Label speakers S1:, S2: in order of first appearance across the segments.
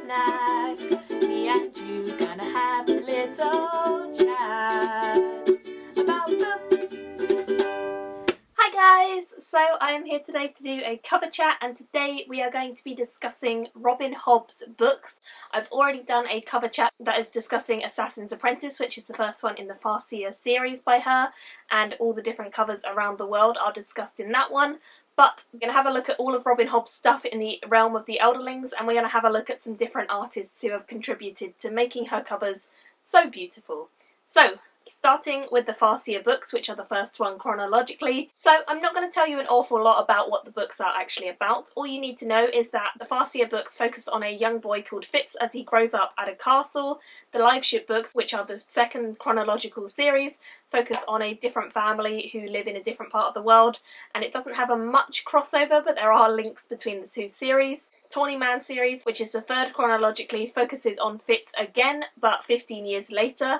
S1: snack. Me and you gonna have a little chat about books. Hi guys! So I am here today to do a cover chat, and today we are going to be discussing Robin Hobb's books. I've already done a cover chat that is discussing Assassin's Apprentice, which is the first one in the Farseer series by her, and all the different covers around the world are discussed in that one. But we're going to have a look at all of Robin Hobb's stuff in the realm of the Elderlings, and we're going to have a look at some different artists who have contributed to making her covers so beautiful. So, starting with the Farseer books, which are the first one chronologically. So I'm not going to tell you an awful lot about what the books are actually about. All you need to know is that the Farseer books focus on a young boy called Fitz as he grows up at a castle. The Liveship books, which are the second chronological series, focus on a different family who live in a different part of the world, and it doesn't have a much crossover, but there are links between the two series. Tawny Man series, which is the third chronologically, focuses on Fitz again, but 15 years later.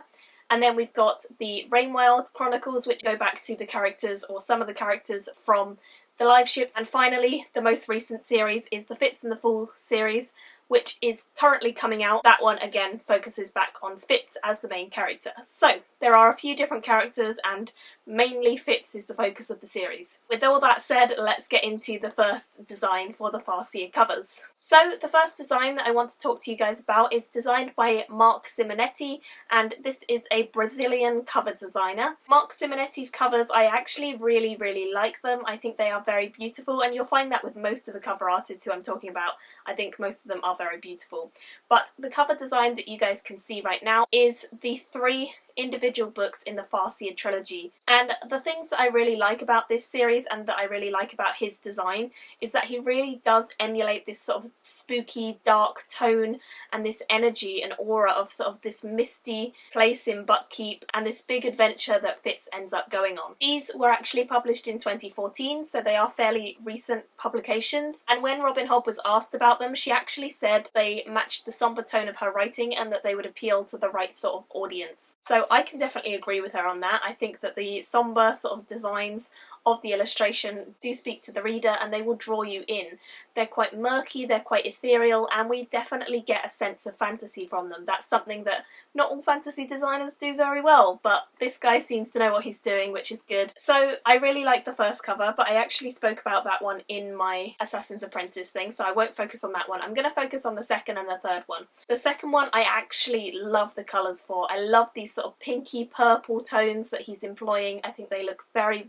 S1: And then we've got the Rainwild Chronicles, which go back to the characters, or some of the characters from the Liveships. And finally, the most recent series is the Fitz and the Fool series, which is currently coming out. That one, again, focuses back on Fitz as the main character. So, there are a few different characters, and mainly Fitz is the focus of the series. With all that said, let's get into the first design for the Farseer covers. So, the first design that I want to talk to you guys about is designed by Marc Simonetti, and this is a Brazilian cover designer. Marc Simonetti's covers, I actually really like them. I think they are very beautiful, and you'll find that with most of the cover artists who I'm talking about. I think most of them are very beautiful. But the cover design that you guys can see right now is the 3 individual books in the Farseer trilogy. And the things that I really like about this series, and that I really like about his design, is that he really does emulate this sort of spooky, dark tone and this energy and aura of sort of this misty place in Buckkeep and this big adventure that Fitz ends up going on. These were actually published in 2014, so they are fairly recent publications. And when Robin Hobb was asked about them, she actually said they matched the somber tone of her writing and that they would appeal to the right sort of audience. So I can definitely agree with her on that. I think that the somber sort of designs of the illustration do speak to the reader, and they will draw you in. They're quite murky, they're quite ethereal, and we definitely get a sense of fantasy from them. That's something that not all fantasy designers do very well, but this guy seems to know what he's doing, which is good. So I really like the first cover, but I actually spoke about that one in my Assassin's Apprentice thing, so I won't focus on that one. I'm going to focus on the second and the third one. The second one I actually love the colours for. I love these sort of pinky purple tones that he's employing. I think they look very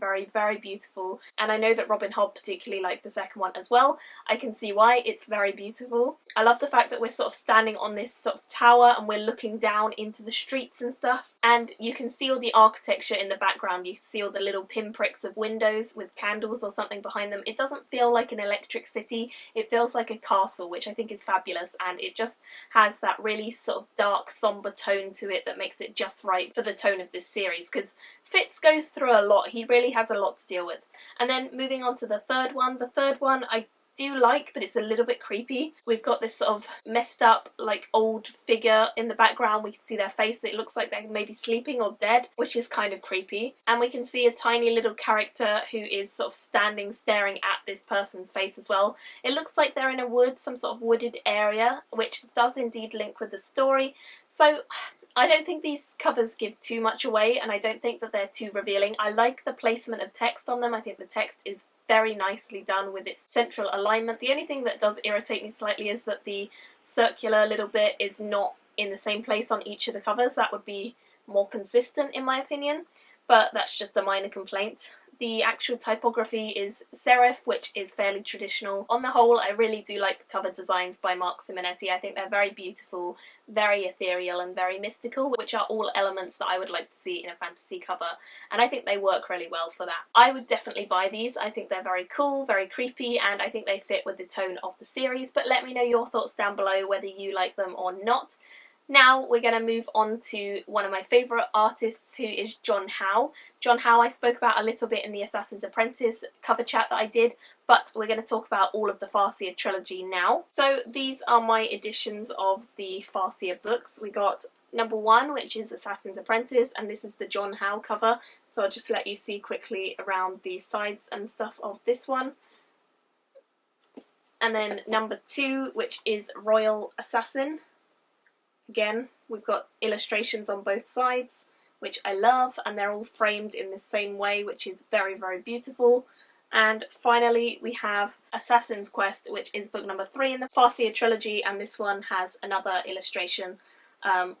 S1: beautiful, and I know that Robin Hobb particularly liked the second one as well. I can see why. It's very beautiful. I love the fact that we're sort of standing on this sort of tower and we're looking down into the streets and stuff, and you can see all the architecture in the background. You can see all the little pinpricks of windows with candles or something behind them. It doesn't feel like an electric city, it feels like a castle, which I think is fabulous, and it just has that really sort of dark, somber tone to it that makes it just right for the tone of this series, because Fitz goes through a lot. He really has a lot to deal with. And then moving on to the third one. The third one I do like, but it's a little bit creepy. We've got this sort of messed up, like, old figure in the background. We can see their face. It looks like they're maybe sleeping or dead, which is kind of creepy. And we can see a tiny little character who is sort of standing, staring at this person's face as well. It looks like they're in a wood, some sort of wooded area, which does indeed link with the story. So I don't think these covers give too much away, and I don't think that they're too revealing. I like the placement of text on them. I think the text is very nicely done with its central alignment. The only thing that does irritate me slightly is that the circular little bit is not in the same place on each of the covers. That would be more consistent in my opinion, but that's just a minor complaint. The actual typography is serif, which is fairly traditional. On the whole, I really do like the cover designs by Marc Simonetti. I think they're very beautiful, very ethereal and very mystical, which are all elements that I would like to see in a fantasy cover, and I think they work really well for that. I would definitely buy these. I think they're very cool, very creepy, and I think they fit with the tone of the series, but let me know your thoughts down below whether you like them or not. Now we're going to move on to one of my favourite artists, who is John Howe. John Howe I spoke about a little bit in the Assassin's Apprentice cover chat that I did, but we're going to talk about all of the Farseer trilogy now. So these are my editions of the Farseer books. We got number 1, which is Assassin's Apprentice, and this is the John Howe cover. So I'll just let you see quickly around the sides and stuff of this one. And then number 2, which is Royal Assassin. Again, we've got illustrations on both sides, which I love, and they're all framed in the same way, which is very, very beautiful. And finally, we have Assassin's Quest, which is book number 3 in the Farseer trilogy, and this one has another illustration.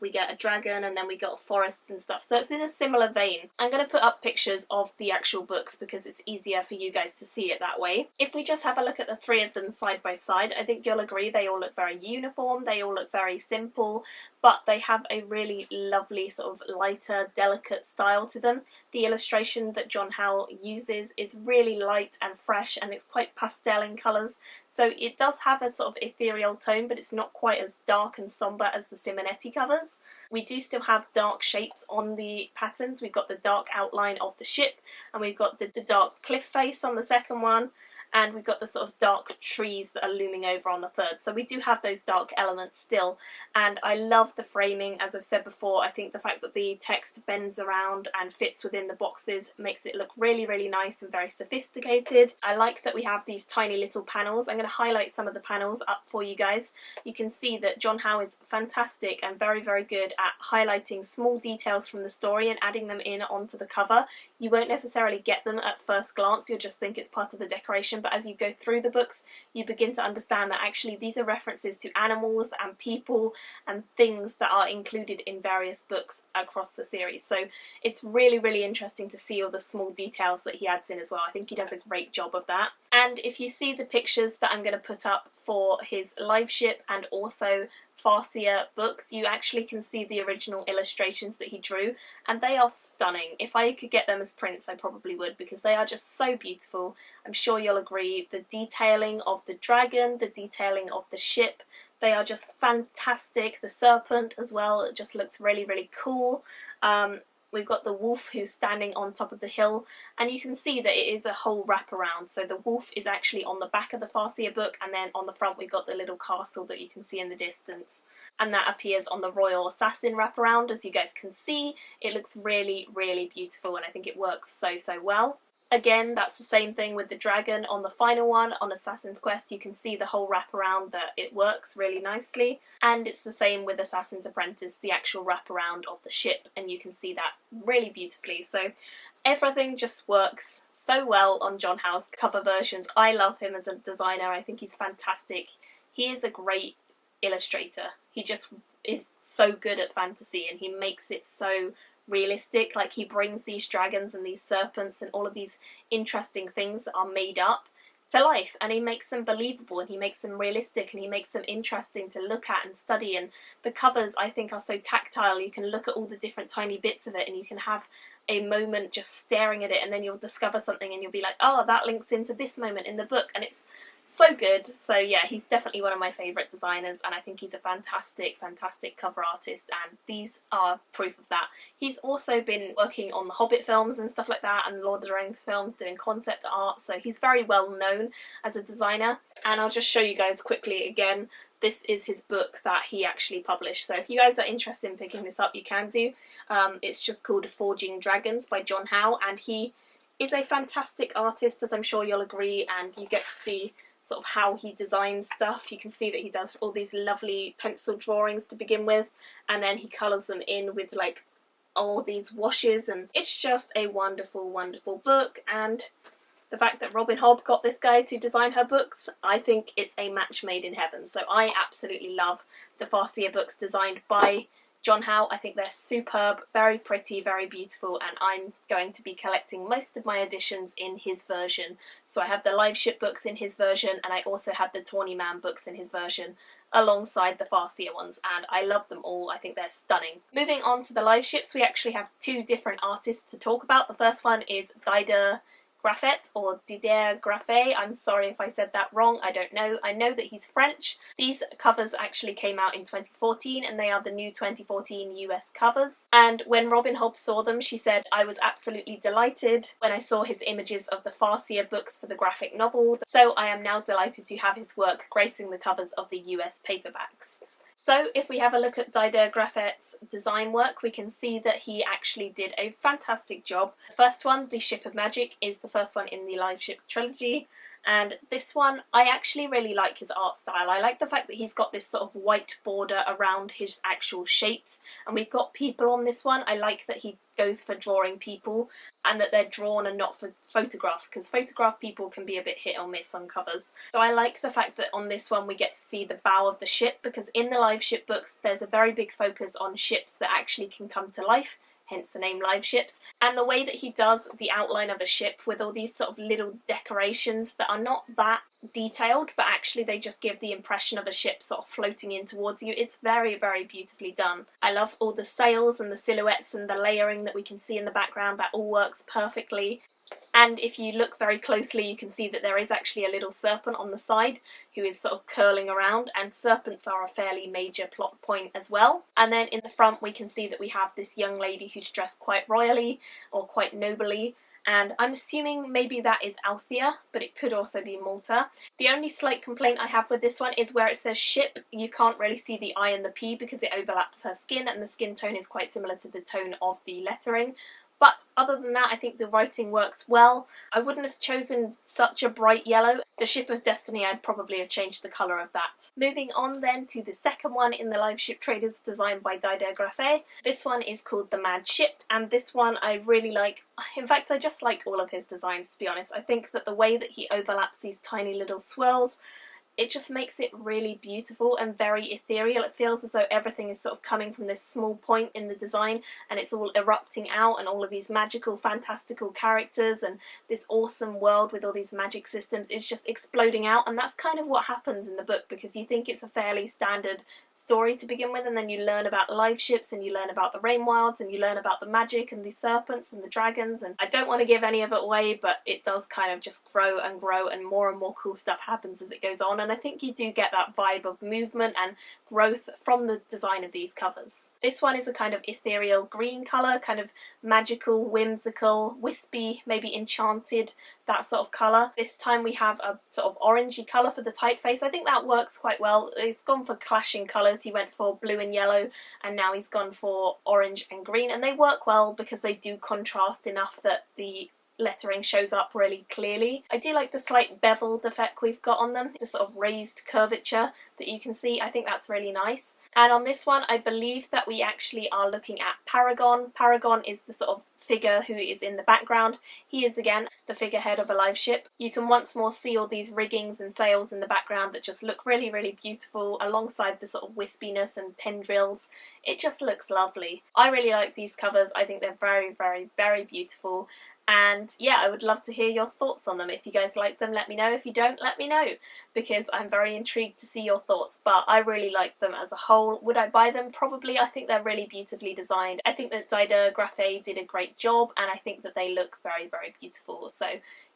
S1: We get a dragon, and then we got forests and stuff, so it's in a similar vein. I'm going to put up pictures of the actual books because it's easier for you guys to see it that way. If we just have a look at the 3 of them side by side, I think you'll agree they all look very uniform, they all look very simple, but they have a really lovely sort of lighter, delicate style to them. The illustration that John Howe uses is really light and fresh, and it's quite pastel in colours, so it does have a sort of ethereal tone, but it's not quite as dark and sombre as the Simonetti covers. We do still have dark shapes on the patterns. We've got the dark outline of the ship, and we've got the dark cliff face on the second one, and we've got the sort of dark trees that are looming over on the third. So we do have those dark elements still, and I love the framing. As I've said before, I think the fact that the text bends around and fits within the boxes makes it look really, really nice and very sophisticated. I like that we have these tiny little panels. I'm going to highlight some of the panels up for you guys. You can see that John Howe is fantastic and very, very good at highlighting small details from the story and adding them in onto the cover. You won't necessarily get them at first glance, you'll just think it's part of the decoration, but as you go through the books you begin to understand that actually these are references to animals and people and things that are included in various books across the series. So it's really, really interesting to see all the small details that he adds in as well. I think he does a great job of that. And if you see the pictures that I'm going to put up for his Liveship and also Farseer books, you actually can see the original illustrations that he drew, and they are stunning. If I could get them as prints, I probably would, because they are just so beautiful. I'm sure you'll agree. The detailing of the dragon, the detailing of the ship, they are just fantastic. The serpent as well, it just looks really, really cool. We've got the wolf who's standing on top of the hill, and you can see that it is a whole wraparound. So the wolf is actually on the back of the Farseer book, and then on the front we've got the little castle that you can see in the distance. And that appears on the Royal Assassin wraparound. As you guys can see, it looks really, really beautiful, and I think it works so, so well. Again, that's the same thing with the dragon on the final one. On Assassin's Quest, you can see the whole wraparound, that it works really nicely. And it's the same with Assassin's Apprentice, the actual wraparound of the ship, and you can see that really beautifully. So everything just works so well on John Howe's cover versions. I love him as a designer. I think he's fantastic. He is a great illustrator. He just is so good at fantasy, and he makes it so realistic. Like, he brings these dragons and these serpents and all of these interesting things that are made up to life, and he makes them believable, and he makes them realistic, and he makes them interesting to look at and study. And the covers, I think, are so tactile. You can look at all the different tiny bits of it, and you can have a moment just staring at it, and then you'll discover something and you'll be like, oh, that links into this moment in the book, and it's so good. So yeah, he's definitely one of my favourite designers, and I think he's a fantastic, fantastic cover artist, and these are proof of that. He's also been working on the Hobbit films and stuff like that, and Lord of the Rings films, doing concept art, so he's very well known as a designer. And I'll just show you guys quickly again. This is his book that he actually published, so if you guys are interested in picking this up, you can do. It's just called Forging Dragons by John Howe, and he is a fantastic artist, as I'm sure you'll agree, and you get to see sort of how he designs stuff. You can see that he does all these lovely pencil drawings to begin with, and then he colours them in with like all these washes, and it's just a wonderful, wonderful book. And the fact that Robin Hobb got this guy to design her books, I think it's a match made in heaven. So I absolutely love the Farseer books designed by John Howe. I think they're superb, very pretty, very beautiful, and I'm going to be collecting most of my editions in his version. So I have the Liveship books in his version, and I also have the Tawny Man books in his version alongside the Farseer ones, and I love them all. I think they're stunning. Moving on to the Liveships, we actually have 2 different artists to talk about. The first one is Graffet, or Didier Graffet. I'm sorry if I said that wrong, I don't know. I know that he's French. These covers actually came out in 2014, and they are the new 2014 US covers. And when Robin Hobb saw them, she said, I was absolutely delighted when I saw his images of the Farseer books for the graphic novel, so I am now delighted to have his work gracing the covers of the US paperbacks. So if we have a look at Didier Graffet's design work, we can see that he actually did a fantastic job. The first one, The Ship of Magic, is the first one in the Liveship trilogy, And this one, I actually really like his art style. I like the fact that he's got this sort of white border around his actual shapes, and we've got people on this one. I like that he goes for drawing people and that they're drawn and not for photograph, because photograph people can be a bit hit or miss on covers. So I like the fact that on this one we get to see the bow of the ship, because in the Liveship books there's a very big focus on ships that actually can come to life, hence the name Liveships. And the way that he does the outline of a ship with all these sort of little decorations that are not that detailed, but actually they just give the impression of a ship sort of floating in towards you. It's very, very beautifully done. I love all the sails and the silhouettes and the layering that we can see in the background. That all works perfectly. And if you look very closely, you can see that there is actually a little serpent on the side who is sort of curling around, and serpents are a fairly major plot point as well. And then in the front we can see that we have this young lady who's dressed quite royally or quite nobly, and I'm assuming maybe that is Althea, but it could also be Malta. The only slight complaint I have with this one is where it says ship, you can't really see the I and the P because it overlaps her skin, and the skin tone is quite similar to the tone of the lettering. But other than that, I think the writing works well. I wouldn't have chosen such a bright yellow. The Ship of Destiny, I'd probably have changed the colour of that. Moving on then to the second one in the Liveship Traders, designed by Graffet. This one is called The Mad Ship, and this one I really like. In fact, I just like all of his designs, to be honest. I think that the way that he overlaps these tiny little swirls, it just makes it really beautiful and very ethereal. It feels as though everything is sort of coming from this small point in the design and it's all erupting out, and all of these magical, fantastical characters and this awesome world with all these magic systems is just exploding out. And that's kind of what happens in the book, because you think it's a fairly standard story to begin with, and then you learn about Liveships and you learn about the Rain Wilds and you learn about the magic and the serpents and the dragons, and I don't want to give any of it away, but it does kind of just grow and more cool stuff happens as it goes on. And I think you do get that vibe of movement and growth from the design of these covers. This one is a kind of ethereal green colour, kind of magical, whimsical, wispy, maybe enchanted, that sort of colour. This time we have a sort of orangey colour for the typeface. I think that works quite well. He's gone for clashing colours. He went for blue and yellow, and now he's gone for orange and green, and they work well because they do contrast enough that the lettering shows up really clearly. I do like the slight beveled effect we've got on them, the sort of raised curvature that you can see. I think that's really nice. And on this one, I believe that we actually are looking at Paragon. Paragon is the sort of figure who is in the background. He is again the figurehead of a live ship. You can once more see all these riggings and sails in the background that just look really, really beautiful alongside the sort of wispiness and tendrils. It just looks lovely. I really like these covers. I think they're very, very, very beautiful. And yeah, I would love to hear your thoughts on them. If you guys like them, let me know. If you don't, let me know, because I'm very intrigued to see your thoughts. But I really like them as a whole. Would I buy them? Probably. I think they're really beautifully designed. I think that Graffet did a great job, and I think that they look very, very beautiful. So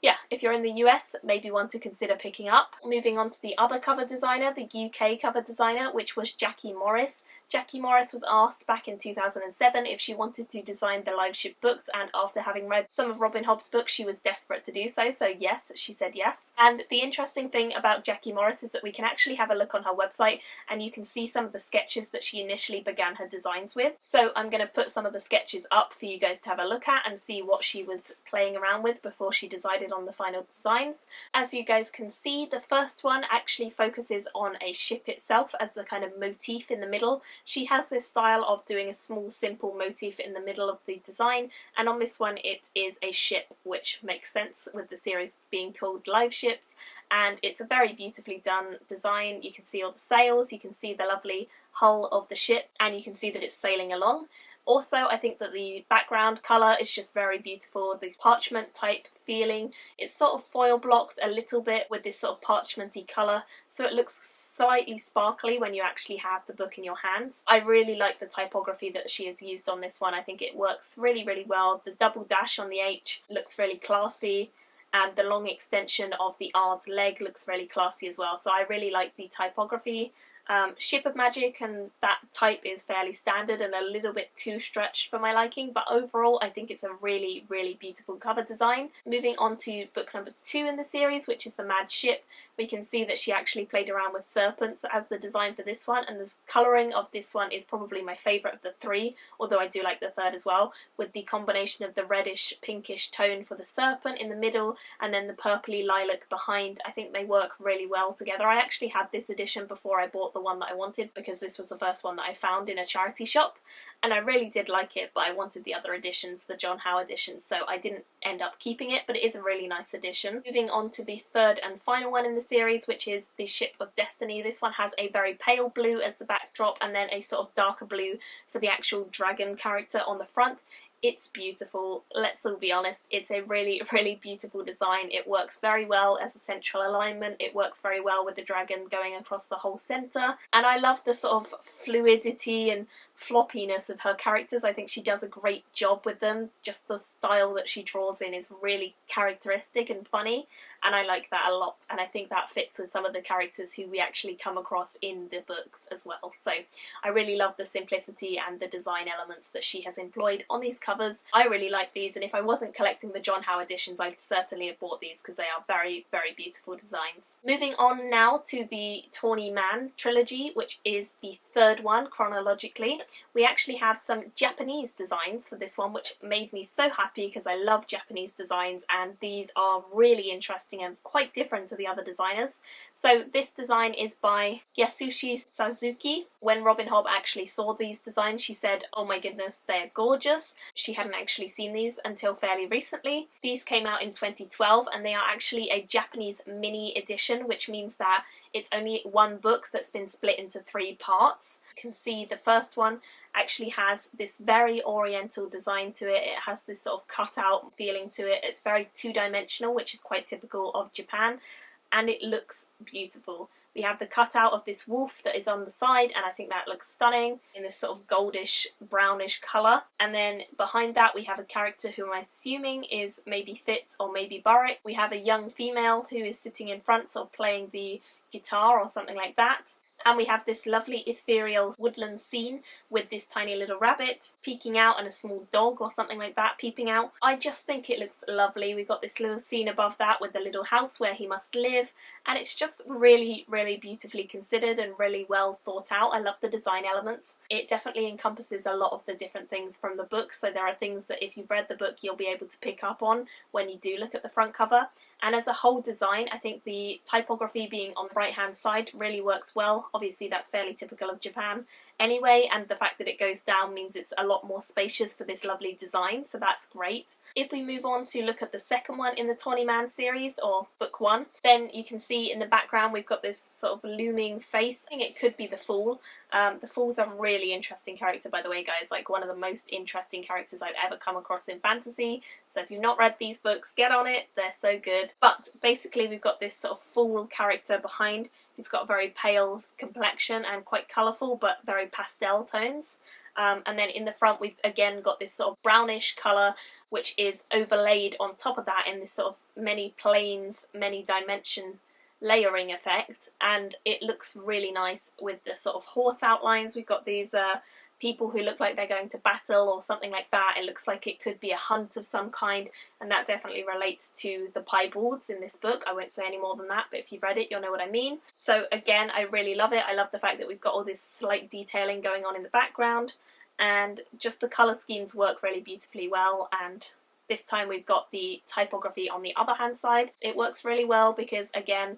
S1: yeah, if you're in the US, maybe one to consider picking up. Moving on to the other cover designer, the UK cover designer, which was Jackie Morris. Jackie Morris was asked back in 2007 if she wanted to design the Liveship books, and after having read some of Robin Hobb's books, she was desperate to do so, so yes, she said yes. And the interesting thing about Jackie Morris is that we can actually have a look on her website, and you can see some of the sketches that she initially began her designs with. So I'm going to put some of the sketches up for you guys to have a look at and see what she was playing around with before she decided on the final designs. As you guys can see, the first one actually focuses on a ship itself as the kind of motif in the middle. She has this style of doing a small simple motif in the middle of the design, and on this one it is a ship, which makes sense with the series being called Liveships, and it's a very beautifully done design. You can see all the sails, you can see the lovely hull of the ship, and you can see that it's sailing along. Also, I think that the background colour is just very beautiful, the parchment type feeling. It's sort of foil blocked a little bit with this sort of parchmenty colour, so it looks slightly sparkly when you actually have the book in your hands. I really like the typography that she has used on this one. I think it works really, really well. The double dash on the H looks really classy, and the long extension of the R's leg looks really classy as well. So I really like the typography. Ship of Magic and that type is fairly standard and a little bit too stretched for my liking, but overall I think it's a really, really beautiful cover design. Moving on to book number 2 in the series, which is The Mad Ship. we can see that she actually played around with serpents as the design for this one, and the colouring of this one is probably my favourite of the three, although I do like the third as well, with the combination of the reddish pinkish tone for the serpent in the middle and then the purpley lilac behind. I think they work really well together. I actually had this edition before I bought the one that I wanted, because this was the first one that I found in a charity shop, and I really did like it, but I wanted the other editions, the John Howe editions, so I didn't end up keeping it, but it is a really nice edition. Moving on to the third and final one in the series, which is the Ship of Destiny. This one has a very pale blue as the backdrop and then a sort of darker blue for the actual dragon character on the front. It's beautiful, let's all be honest, it's a really, really beautiful design. It works very well as a central alignment, it works very well with the dragon going across the whole centre, and I love the sort of fluidity and floppiness of her characters. I think she does a great job with them. Just the style that she draws in is really characteristic and funny, and I like that a lot, and I think that fits with some of the characters who we actually come across in the books as well. So I really love the simplicity and the design elements that she has employed on these covers. I really like these, and if I wasn't collecting the John Howe editions, I'd certainly have bought these because they are very, very beautiful designs. Moving on now to the Tawny Man trilogy, which is the third one chronologically. We actually have some Japanese designs for this one, which made me so happy because I love Japanese designs, and these are really interesting and quite different to the other designers. So this design is by Yasushi Suzuki. When Robin Hobb actually saw these designs, she said, "Oh my goodness, they're gorgeous." She hadn't actually seen these until fairly recently. These came out in 2012, and they are actually a Japanese mini edition, which means that it's only one book that's been split into 3 parts. You can see the first one actually has this very oriental design to it. It has this sort of cut-out feeling to it. It's very two-dimensional, which is quite typical of Japan, and it looks beautiful. We have the cutout of this wolf that is on the side, and I think that looks stunning in this sort of goldish, brownish colour. And then behind that we have a character who I'm assuming is maybe Fitz or maybe Burrick. We have a young female who is sitting in front, sort of playing the guitar or something like that. And we have this lovely ethereal woodland scene with this tiny little rabbit peeking out and a small dog or something like that peeping out. I just think it looks lovely. We've got this little scene above that with the little house where he must live, and it's just really, really beautifully considered and really well thought out. I love the design elements. It definitely encompasses a lot of the different things from the book, so there are things that if you've read the book you'll be able to pick up on when you do look at the front cover. And as a whole design, I think the typography being on the right hand side really works well. Obviously that's fairly typical of Japan anyway, and the fact that it goes down means it's a lot more spacious for this lovely design, so that's great. If we move on to look at the second one in the Tawny Man series, or book 1, then you can see in the background we've got this sort of looming face. I think it could be the Fool. The Fool's a really interesting character, by the way, guys, like one of the most interesting characters I've ever come across in fantasy, so if you've not read these books, get on it, they're so good. But basically we've got this sort of Fool character behind who's got a very pale complexion and quite colourful but very pastel tones. And then in the front we've again got this sort of brownish colour which is overlaid on top of that in this sort of many planes, many dimension layering effect, and it looks really nice with the sort of horse outlines. We've got these people who look like they're going to battle or something like that. It looks like it could be a hunt of some kind, and that definitely relates to the piebald in this book. I won't say any more than that, but if you've read it you'll know what I mean. So again, I really love it. I love the fact that we've got all this slight detailing going on in the background, and just the colour schemes work really beautifully well. And this time we've got the typography on the other hand side. It works really well because again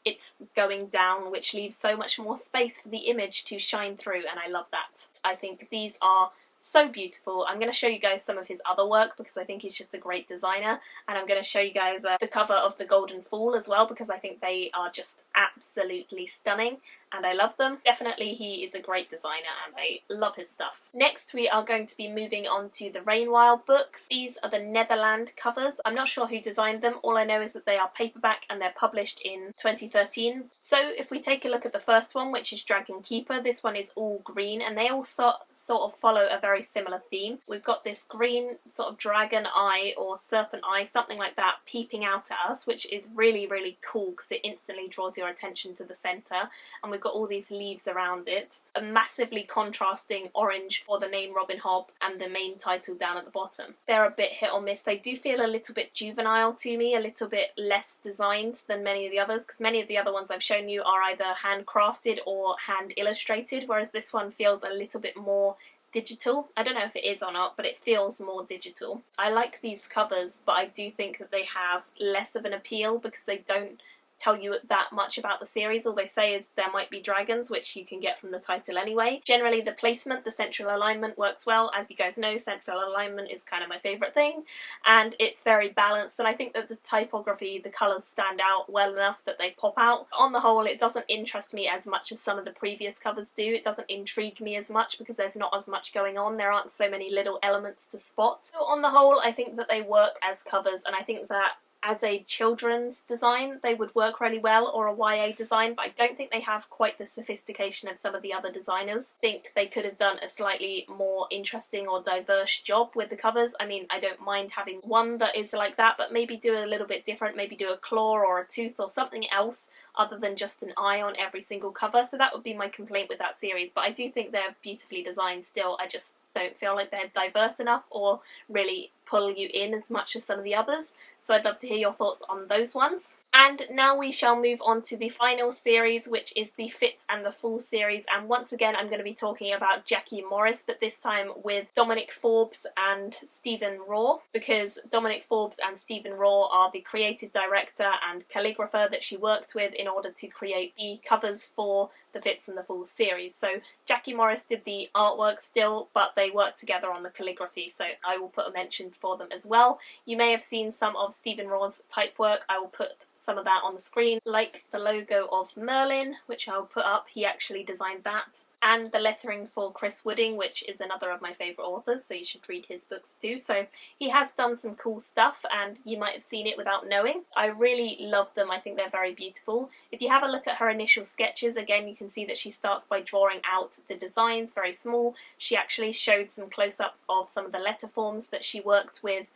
S1: it's going down, which leaves so much more space for the image to shine through, and I love that. I think these are so beautiful. I'm going to show you guys some of his other work because I think he's just a great designer, and I'm going to show you guys the cover of the Golden Fool as well because I think they are just absolutely stunning and I love them. Definitely he is a great designer and I love his stuff. Next we are going to be moving on to the Rainwild books. These are the Netherland covers. I'm not sure who designed them, all I know is that they are paperback and they're published in 2013. So if we take a look at the first one, which is Dragon Keeper, this one is all green and they all sort of follow a very very similar theme. We've got this green sort of dragon eye or serpent eye, something like that, peeping out at us, which is really, really cool because it instantly draws your attention to the centre. And we've got all these leaves around it. A massively contrasting orange for the name Robin Hobb and the main title down at the bottom. They're a bit hit or miss. They do feel a little bit juvenile to me, a little bit less designed than many of the others, because many of the other ones I've shown you are either handcrafted or hand illustrated, whereas this one feels a little bit more digital. I don't know if it is or not, but it feels more digital. I like these covers, but I do think that they have less of an appeal because they don't tell you that much about the series. All they say is there might be dragons, which you can get from the title anyway. Generally the placement, the central alignment works well. As you guys know, central alignment is kind of my favourite thing, and it's very balanced, and I think that the typography, the colours stand out well enough that they pop out. On the whole, it doesn't interest me as much as some of the previous covers do. It doesn't intrigue me as much because there's not as much going on. There aren't so many little elements to spot. So on the whole, I think that they work as covers, and I think that as a children's design they would work really well, or a YA design, but I don't think they have quite the sophistication of some of the other designers. I think they could have done a slightly more interesting or diverse job with the covers. I mean, I don't mind having one that is like that, but maybe do a little bit different, maybe do a claw or a tooth or something else other than just an eye on every single cover. So that would be my complaint with that series, but I do think they're beautifully designed still. I just don't feel like they're diverse enough or really pull you in as much as some of the others. So I'd love to hear your thoughts on those ones. And now we shall move on to the final series, which is the Fitz and the Fool series, and once again I'm going to be talking about Jackie Morris, but this time with Dominic Forbes and Stephen Raw, because Dominic Forbes and Stephen Raw are the creative director and calligrapher that she worked with in order to create the covers for the Fitz and the Fool series. So Jackie Morris did the artwork still, but they worked together on the calligraphy, so I will put a mention for them as well. You may have seen some of Stephen Raw's type work. I will put some of that on the screen, like the logo of Merlin, which I'll put up. He actually designed that. And the lettering for Chris Wooding, which is another of my favourite authors, so you should read his books too. So he has done some cool stuff, and you might have seen it without knowing. I really love them. I think they're very beautiful. If you have a look at her initial sketches, again, you can see that she starts by drawing out the designs very small. She actually showed some close-ups of some of the letter forms that she worked with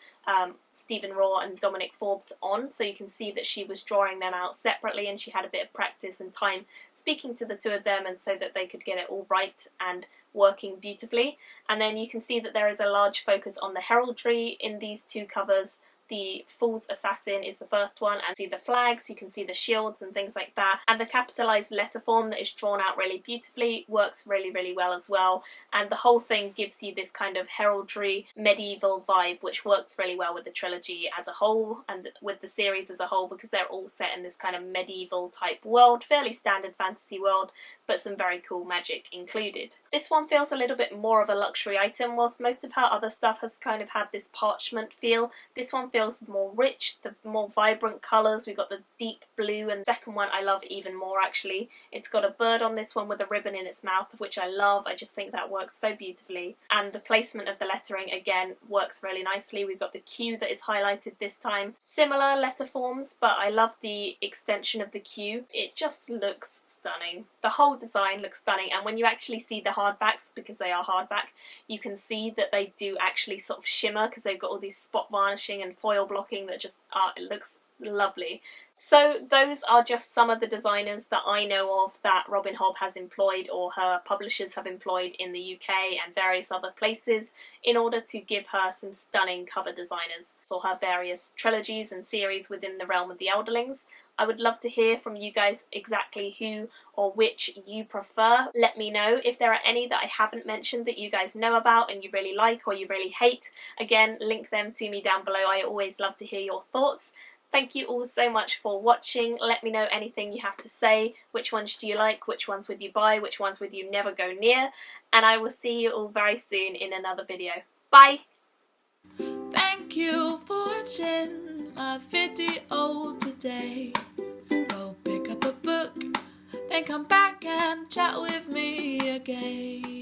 S1: Stephen Raw and Dominic Forbes on, so you can see that she was drawing them out separately, and she had a bit of practice and time speaking to the two of them, and so that they could get it all right and working beautifully. And then you can see that there is a large focus on the heraldry in these two covers. The Fool's Assassin is the first one, and see the flags, you can see the shields and things like that, and the capitalised letter form that is drawn out really beautifully works really, really well as well, and the whole thing gives you this kind of heraldry medieval vibe, which works really well with the trilogy as a whole and with the series as a whole, because they're all set in this kind of medieval type world, fairly standard fantasy world, but some very cool magic included. This one feels a little bit more of a luxury item, whilst most of her other stuff has kind of had this parchment feel. This one feels more rich, the more vibrant colours. We've got the deep blue, and the second one I love even more actually. It's got a bird on this one with a ribbon in its mouth, which I love. I just think that works so beautifully. And the placement of the lettering again works really nicely. We've got the Q that is highlighted this time. Similar letter forms, but I love the extension of the Q. It just looks stunning. The whole design looks stunning, and when you actually see the hardbacks, because they are hardback, you can see that they do actually sort of shimmer because they've got all these spot varnishing and foil blocking that just it looks lovely. So those are just some of the designers that I know of that Robin Hobb has employed, or her publishers have employed in the UK and various other places, in order to give her some stunning cover designers for her various trilogies and series within the realm of the Elderlings. I would love to hear from you guys exactly who or which you prefer. Let me know if there are any that I haven't mentioned that you guys know about and you really like or you really hate. Again, link them to me down below. I always love to hear your thoughts. Thank you all so much for watching. Let me know anything you have to say. Which ones do you like? Which ones would you buy? Which ones would you never go near? And I will see you all very soon in another video. Bye!
S2: Thank you for watching my video today. Go pick up a book, then come back and chat with me again.